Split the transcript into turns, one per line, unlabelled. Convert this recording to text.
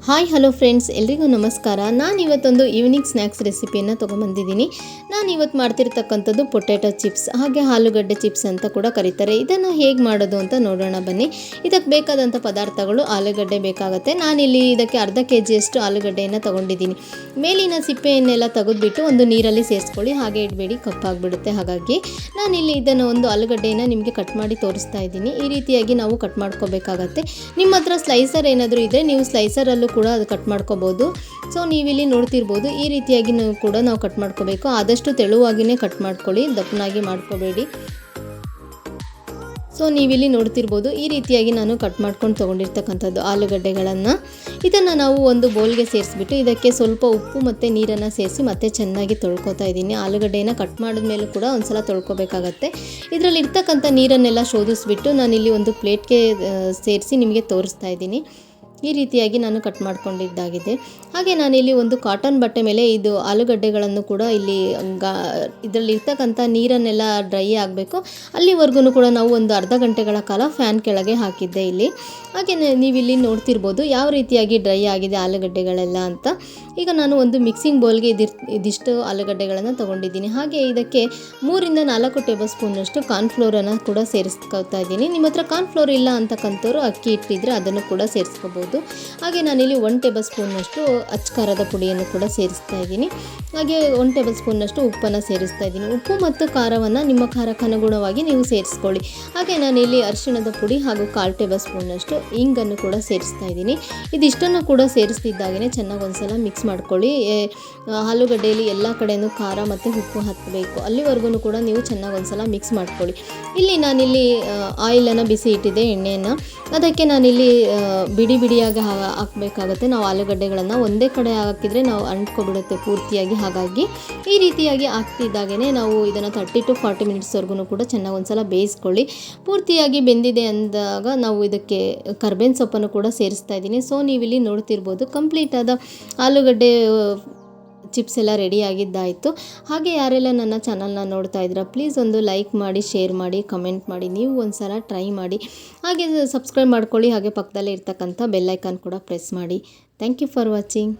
Hi hello friends, ಎಲ್ರಿಗೂ ನಮಸ್ಕಾರ. ನಾನು ಇವತ್ತೊಂದು ಈವ್ನಿಂಗ್ ಸ್ನ್ಯಾಕ್ಸ್ ರೆಸಿಪಿಯನ್ನು ತೊಗೊಂಬಂದಿದ್ದೀನಿ. ನಾನು ಇವತ್ತು ಮಾಡ್ತಿರ್ತಕ್ಕಂಥದ್ದು ಪೊಟ್ಯಾಟೊ ಚಿಪ್ಸ್, ಹಾಗೆ ಆಲೂಗಡ್ಡೆ ಚಿಪ್ಸ್ ಅಂತ ಕೂಡ ಕರೀತಾರೆ. ಇದನ್ನು ಹೇಗೆ ಮಾಡೋದು ಅಂತ ನೋಡೋಣ ಬನ್ನಿ. ಇದಕ್ಕೆ ಬೇಕಾದಂಥ ಪದಾರ್ಥಗಳು: ಆಲೂಗಡ್ಡೆ ಬೇಕಾಗುತ್ತೆ. ನಾನಿಲ್ಲಿ ಇದಕ್ಕೆ ಅರ್ಧ kg ಆಲೂಗಡ್ಡೆಯನ್ನು ತೊಗೊಂಡಿದ್ದೀನಿ. ಮೇಲಿನ ಸಿಪ್ಪೆಯನ್ನೆಲ್ಲ ತೆಗೆದುಬಿಟ್ಟು ಒಂದು ನೀರಲ್ಲಿ ಸೇರಿಸ್ಕೊಳ್ಳಿ, ಹಾಗೆ ಇಡಬೇಡಿ, ಕಪ್ಪಾಗಿಬಿಡುತ್ತೆ. ಹಾಗಾಗಿ ನಾನಿಲ್ಲಿ ಇದನ್ನು ಒಂದು ಆಲೂಗಡ್ಡೆಯನ್ನು ನಿಮಗೆ ಕಟ್ ಮಾಡಿ ತೋರಿಸ್ತಾ ಇದ್ದೀನಿ. ಈ ರೀತಿಯಾಗಿ ನಾವು ಕಟ್ ಮಾಡ್ಕೋಬೇಕಾಗತ್ತೆ. ನಿಮ್ಮ ಹತ್ರ ಸ್ಲೈಸರ್ ಏನಾದರೂ ಇದ್ದರೆ ನೀವು ಸ್ಲೈಸರಲ್ಲೂ ಕೂಡ ಅದು ಕಟ್ ಮಾಡ್ಕೋಬೋದು. ಸೊ ನೀವಿಲ್ಲಿ ನೋಡ್ತಿರ್ಬೋದು, ಈ ರೀತಿಯಾಗಿ ಕೂಡ ನಾವು ಕಟ್ ಮಾಡ್ಕೋಬೇಕು. ಆದಷ್ಟು ತೆಳುವಾಗಿಯೇ ಕಟ್ ಮಾಡ್ಕೊಳ್ಳಿ, ದಪ್ಪನಾಗಿ ಮಾಡ್ಕೋಬೇಡಿ. ಸೊ ನೀವಿಲ್ಲಿ ನೋಡ್ತಿರ್ಬೋದು, ಈ ರೀತಿಯಾಗಿ ನಾನು ಕಟ್ ಮಾಡ್ಕೊಂಡು ತೊಗೊಂಡಿರ್ತಕ್ಕಂಥದ್ದು ಆಲೂಗಡ್ಡೆಗಳನ್ನು. ಇದನ್ನು ನಾವು ಒಂದು ಬೌಲ್ಗೆ ಸೇರಿಸ್ಬಿಟ್ಟು ಇದಕ್ಕೆ ಸ್ವಲ್ಪ ಉಪ್ಪು ಮತ್ತು ನೀರನ್ನು ಸೇರಿಸಿ ಮತ್ತೆ ಚೆನ್ನಾಗಿ ತೊಳ್ಕೊತಾ ಇದ್ದೀನಿ. ಆಲೂಗಡ್ಡೆಯನ್ನು ಕಟ್ ಮಾಡಿದ್ಮೇಲೂ ಕೂಡ ಒಂದು ಸಲ ತೊಳ್ಕೊಬೇಕಾಗತ್ತೆ. ಇದರಲ್ಲಿ ಇರ್ತಕ್ಕಂಥ ನೀರನ್ನೆಲ್ಲ ಶೋಧಿಸ್ಬಿಟ್ಟು ನಾನಿಲ್ಲಿ ಒಂದು ಪ್ಲೇಟ್ಗೆ ಸೇರಿಸಿ ನಿಮಗೆ ತೋರಿಸ್ತಾ ಇದ್ದೀನಿ. ಈ ರೀತಿಯಾಗಿ ನಾನು ಕಟ್ ಮಾಡ್ಕೊಂಡಿದ್ದಾಗಿದೆ. ಹಾಗೆ ನಾನಿಲ್ಲಿ ಒಂದು ಕಾಟನ್ ಬಟ್ಟೆ ಮೇಲೆ ಇದು ಆಲೂಗಡ್ಡೆಗಳನ್ನು ಕೂಡ ಇಲ್ಲಿ ಇದರಲ್ಲಿ ಇರ್ತಕ್ಕಂಥ ನೀರನ್ನೆಲ್ಲ ಡ್ರೈ ಆಗಬೇಕು, ಅಲ್ಲಿವರೆಗೂ ಕೂಡ ನಾವು ಒಂದು ಅರ್ಧ ಗಂಟೆಗಳ ಕಾಲ ಫ್ಯಾನ್ ಕೆಳಗೆ ಹಾಕಿದ್ದೆ ಇಲ್ಲಿ. ಹಾಗೆ ನೀವಿಲ್ಲಿ ನೋಡ್ತಿರ್ಬೋದು ಯಾವ ರೀತಿಯಾಗಿ ಡ್ರೈ ಆಗಿದೆ ಆಲೂಗಡ್ಡೆಗಳೆಲ್ಲ ಅಂತ. ಈಗ ನಾನು ಒಂದು ಮಿಕ್ಸಿಂಗ್ ಬೌಲ್ಗೆ ಇದಿಷ್ಟು ಆಲೂಗಡ್ಡೆಗಳನ್ನು ತೊಗೊಂಡಿದ್ದೀನಿ. ಹಾಗೆ ಇದಕ್ಕೆ 3 ರಿಂದ 4 ಟೇಬಲ್ ಸ್ಪೂನಷ್ಟು ಕಾರ್ನ್ಫ್ಲೋರನ್ನು ಕೂಡ ಸೇರಿಸ್ಕೊಳ್ತಾ ಇದ್ದೀನಿ. ನಿಮ್ಮ ಹತ್ರ ಕಾರ್ನ್ಫ್ಲೋರ್ ಇಲ್ಲ ಅಂತಕ್ಕಂಥವ್ರು ಅಕ್ಕಿ ಹಿಟ್ಟಿದ್ರೆ ಅದನ್ನು ಕೂಡ ಸೇರಿಸ್ಕೋಬೋದು. ಹಾಗೆ ನಾನಿಲ್ಲಿ 1 ಟೇಬಲ್ ಸ್ಪೂನಷ್ಟು ಅಚ್ಚಕಾರದ ಪುಡಿಯನ್ನು ಕೂಡ ಸೇರಿಸ್ತಾ ಇದ್ದೀನಿ. ಹಾಗೆ 1 ಟೇಬಲ್ ಸ್ಪೂನಷ್ಟು ಉಪ್ಪನ್ನು ಸೇರಿಸ್ತಾ ಇದ್ದೀನಿ. ಉಪ್ಪು ಮತ್ತು ಖಾರವನ್ನು ನಿಮ್ಮ ಖಾರಕ್ಕೆ ಅನುಗುಣವಾಗಿ ನೀವು ಸೇರಿಸ್ಕೊಳ್ಳಿ. ಹಾಗೆ ನಾನಿಲ್ಲಿ ಅರಿಶಿಣದ ಪುಡಿ ಹಾಗೂ 1/4 ಟೇಬಲ್ ಸ್ಪೂನಷ್ಟು ಇಂಗನ್ನು ಕೂಡ ಸೇರಿಸ್ತಾ ಇದ್ದೀನಿ. ಇದಿಷ್ಟನ್ನು ಕೂಡ ಸೇರಿಸ್ತಿದ್ದಾಗೇ ಚೆನ್ನಾಗಿ ಒಂದ್ಸಲ ಮಿಕ್ಸ್ ಮಾಡ್ಕೊಳ್ಳಿ. ಆಲೂಗಡ್ಡೆಯಲ್ಲಿ ಎಲ್ಲ ಕಡೆಯೂ ಖಾರ ಮತ್ತು ಉಪ್ಪು ಹತ್ತಬೇಕು, ಅಲ್ಲಿವರೆಗೂ ಕೂಡ ನೀವು ಚೆನ್ನಾಗಿ ಒಂದ್ಸಲ ಮಿಕ್ಸ್ ಮಾಡ್ಕೊಳ್ಳಿ. ನಾನಿಲ್ಲಿ ಆಯಿಲನ್ನು ಬಿಸಿ ಇಟ್ಟಿದ್ದೆ, ಎಣ್ಣೆಯನ್ನು. ಅದಕ್ಕೆ ನಾನಿಲ್ಲಿ ಬಿಡಿಯಾಗಿ ಹಾಕಬೇಕಾಗುತ್ತೆ. ನಾವು ಆಲೂಗಡ್ಡೆಗಳನ್ನು ಒಂದೇ ಕಡೆ ಹಾಕಿದರೆ ನಾವು ಅಂಟ್ಕೊಬಿಡುತ್ತೆ ಪೂರ್ತಿಯಾಗಿ. ಹಾಗಾಗಿ ಈ ರೀತಿಯಾಗಿ ಹಾಕ್ತಿದ್ದಾಗೇ ನಾವು ಇದನ್ನು 30 to 40 ಮಿನಿಟ್ಸ್ವರೆಗೂ ಕೂಡ ಚೆನ್ನಾಗಿ ಒಂದ್ಸಲ ಬೇಯಿಸ್ಕೊಳ್ಳಿ. ಪೂರ್ತಿಯಾಗಿ ಬೆಂದಿದೆ ಅಂದಾಗ ನಾವು ಇದಕ್ಕೆ ಕರ್ಬೇವಿನ ಸೊಪ್ಪನ್ನು ಕೂಡ ಸೇರಿಸ್ತಾ ಇದ್ದೀನಿ. ಸೊ ನೀವಿಲ್ಲಿ ನೋಡ್ತಿರ್ಬೋದು, ಕಂಪ್ಲೀಟಾದ ಆಲೂಗಡ್ಡೆ ಚಿಪ್ಸ್ ಎಲ್ಲ ರೆಡಿ ಆಗಿದ್ದಾಯಿತು. ಹಾಗೆ ಯಾರೆಲ್ಲ ನನ್ನ ಚಾನಲ್ನ ನೋಡ್ತಾ ಇದ್ದೀರಾ, ಪ್ಲೀಸ್ ಒಂದು ಲೈಕ್ ಮಾಡಿ, ಶೇರ್ ಮಾಡಿ, ಕಮೆಂಟ್ ಮಾಡಿ. ನೀವು ಒಂದು ಸಲ ಟ್ರೈ ಮಾಡಿ. ಹಾಗೆ ಸಬ್ಸ್ಕ್ರೈಬ್ ಮಾಡ್ಕೊಳ್ಳಿ. ಹಾಗೆ ಪಕ್ಕದಲ್ಲೇ ಇರ್ತಕ್ಕಂಥ ಬೆಲ್ ಐಕಾನ್ ಕೂಡ ಪ್ರೆಸ್ ಮಾಡಿ. Thank you for watching.